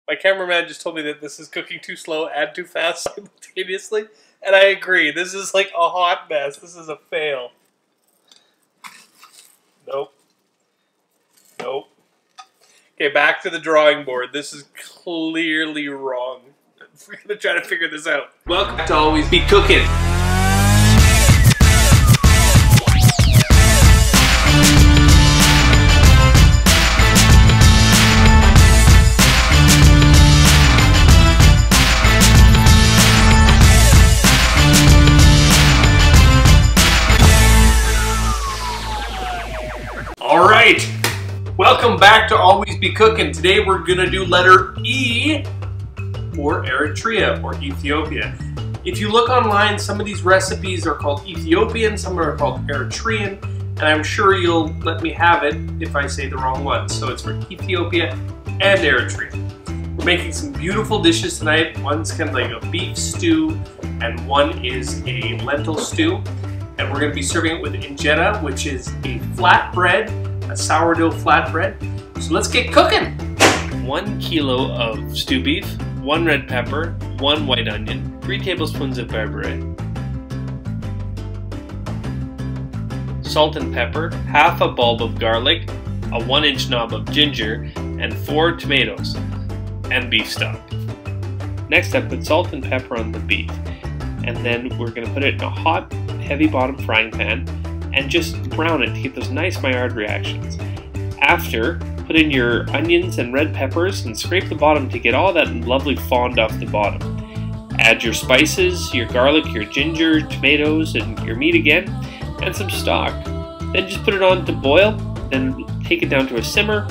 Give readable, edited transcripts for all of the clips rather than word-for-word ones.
My cameraman just told me that this is cooking too slow and too fast simultaneously, and I agree. This is like a hot mess. This is a fail. Nope. Nope. Okay, back to the drawing board. This is clearly wrong. We're gonna try to figure this out. Welcome to Always Be Cooking. Alright, welcome back to Always Be Cooking. Today we're gonna do letter E for Eritrea or Ethiopia. If you look online, some of these recipes are called Ethiopian, some are called Eritrean, and I'm sure you'll let me have it if I say the wrong one. So it's for Ethiopia and Eritrea. We're making some beautiful dishes tonight. One's kind of like a beef stew, and one is a lentil stew. And we're going to be serving it with injera, which is a flatbread, a sourdough flatbread. So let's get cooking. 1 kilo of stew beef, 1 red pepper, 1 white onion, 3 tablespoons of berbere, salt and pepper, half a bulb of garlic, a 1-inch knob of ginger, and 4 tomatoes, and beef stock. Next I put salt and pepper on the beef, and then we're going to put it in a hot, heavy bottom frying pan and just brown it to get those nice Maillard reactions. After, put in your onions and red peppers and scrape the bottom to get all that lovely fond off the bottom. Add your spices, your garlic, your ginger, tomatoes, and your meat again, and some stock. Then just put it on to boil, then take it down to a simmer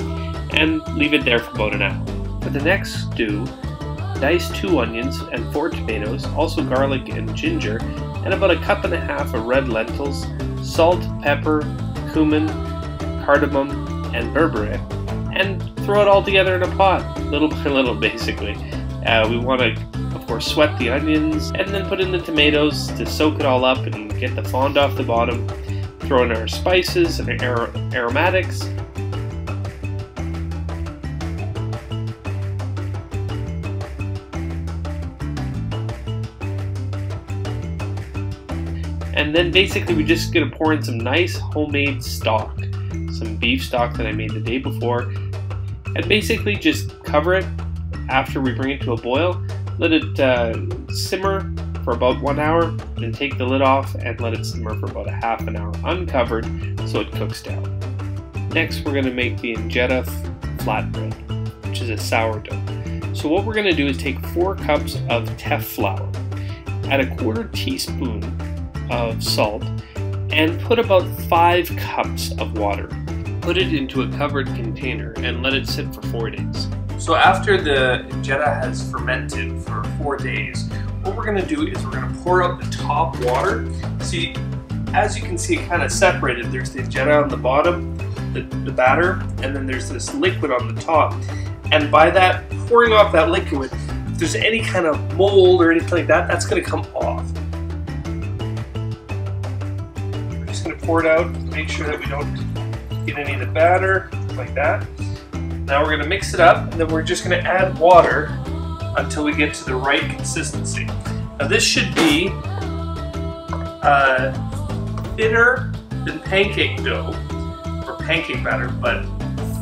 and leave it there for about an hour. For the next stew, dice 2 onions and 4 tomatoes, also garlic and ginger, and about 1.5 cups of red lentils, salt, pepper, cumin, cardamom, and berbere, and throw it all together in a pot, little by little basically. We want to, of course, sweat the onions, and then put in the tomatoes to soak it all up and get the fond off the bottom. Throw in our spices and our aromatics. And then basically we're just going to pour in some nice homemade stock, some beef stock that I made the day before, and basically just cover it after we bring it to a boil. Let it simmer for about 1 hour, then take the lid off and let it simmer for about ½ an hour uncovered so it cooks down. Next we're going to make the injera flatbread, which is a sourdough. So what we're going to do is take 4 cups of teff flour, add 1/4 teaspoon of salt, and put about 5 cups of water. Put it into a covered container and let it sit for 4 days. So after the injera has fermented for 4 days, what we're going to do is we're going to pour out the top water. See, as you can see, it kind of separated. There's the injera on the bottom, the batter, and then there's this liquid on the top. And by that, pouring off that liquid, if there's any kind of mold or anything like that, that's going to come off. Going to pour it out, make sure that we don't get any of the batter, like that. Now we're going to mix it up, and then we're just going to add water until we get to the right consistency. Now this should be thinner than pancake dough, or pancake batter, but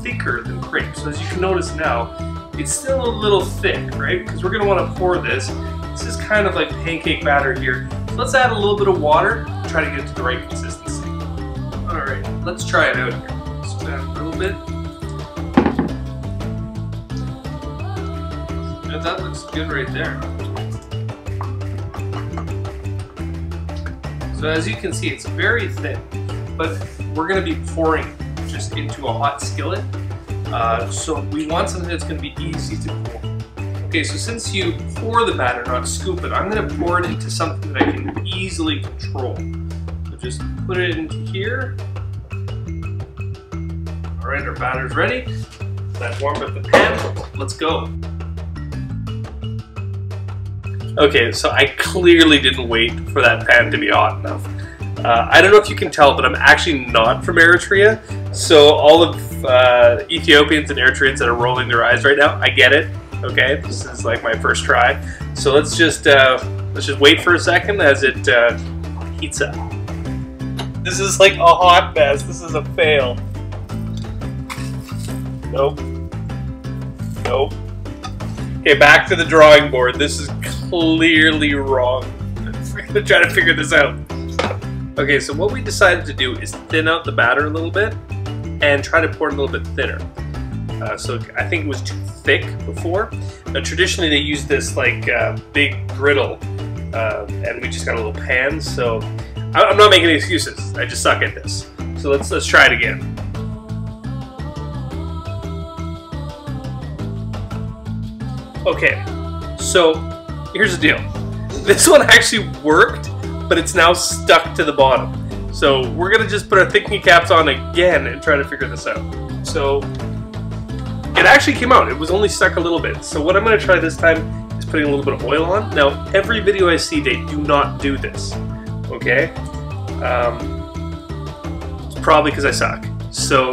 thicker than crepe. So as you can notice now, it's still a little thick, right? Because we're going to want to pour this. This is kind of like pancake batter here. So let's add a little bit of water, try to get to the right consistency. Alright, let's try it out here. Let's add a little bit. And that looks good right there. So as you can see, it's very thin, but we're going to be pouring just into a hot skillet. So we want something that's going to be easy to pour. Okay, so since you pour the batter, not scoop it, I'm going to pour it into something that I can easily control. So just put it into here. Alright, our batter's ready. Let's warm up the pan. Let's go. Okay, so I clearly didn't wait for that pan to be hot enough. I don't know if you can tell, but I'm actually not from Eritrea, so all of Ethiopians and Eritreans that are rolling their eyes right now. I get it. Okay, this is like my first try. So let's just wait for a second as it heats up. This is like a hot mess. This is a fail. Nope. Nope. Okay, back to the drawing board. This is clearly wrong. We're gonna try to figure this out. Okay, so what we decided to do is thin out the batter a little bit and try to pour it a little bit thinner. So I think it was too thick before. Now, traditionally they use this like big griddle, and we just got a little pan. So I'm not making any excuses. I just suck at this. So let's try it again. Okay, so here's the deal. This one actually worked, but it's now stuck to the bottom. So we're gonna just put our thinking caps on again and try to figure this out. So it actually came out. It was only stuck a little bit. So what I'm gonna try this time is putting a little bit of oil on. Now, every video I see, they do not do this, okay? It's probably because I suck. So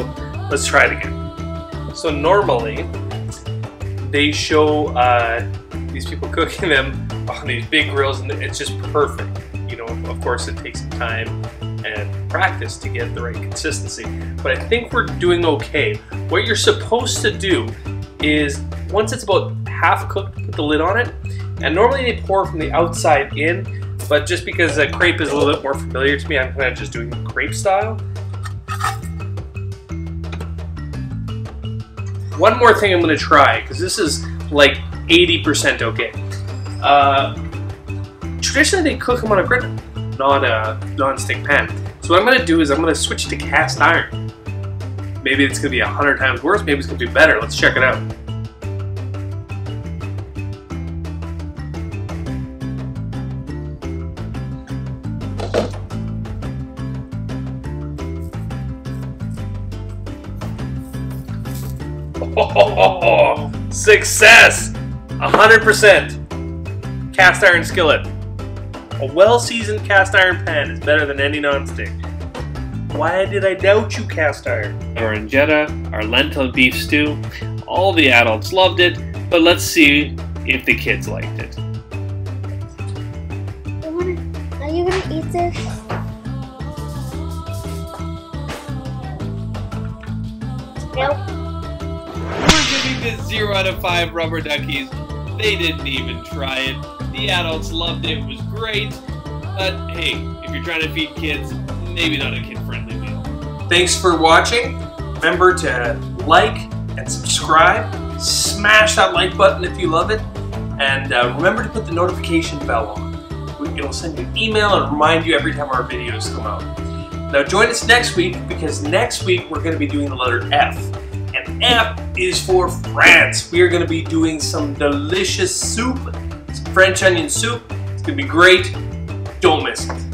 let's try it again. So normally, they show these people cooking them on these big grills, and it's just perfect. You know, of course, it takes some time and practice to get the right consistency. But I think we're doing okay. What you're supposed to do is, once it's about half cooked, put the lid on it. And normally they pour from the outside in, but just because a crepe is a little bit more familiar to me, I'm kind of just doing crepe style. One more thing I'm going to try, because this is like 80% okay. Traditionally they cook them on a griddle, not a non-stick pan. So what I'm going to do is I'm going to switch to cast iron. Maybe it's going to be 100 times worse, maybe it's going to be better. Let's check it out. Oh, success! 100% cast iron skillet. A well-seasoned cast iron pan is better than any non-stick. Why did I doubt you, cast iron? Our injera, our lentil beef stew, all the adults loved it, but let's see if the kids liked it. Are you gonna eat this? Nope. We're giving this 0 out of 5 rubber duckies. They didn't even try it. The adults loved it. It was great. But hey, if you're trying to feed kids, maybe not a kid-friendly meal. Thanks for watching. Remember to like and subscribe. Smash that like button if you love it. And remember to put the notification bell on. It'll send you an email and remind you every time our videos come out. Now join us next week, because next week we're going to be doing the letter F. And F is for France. We are going to be doing some delicious soup, some French onion soup. It's going to be great. Don't miss it.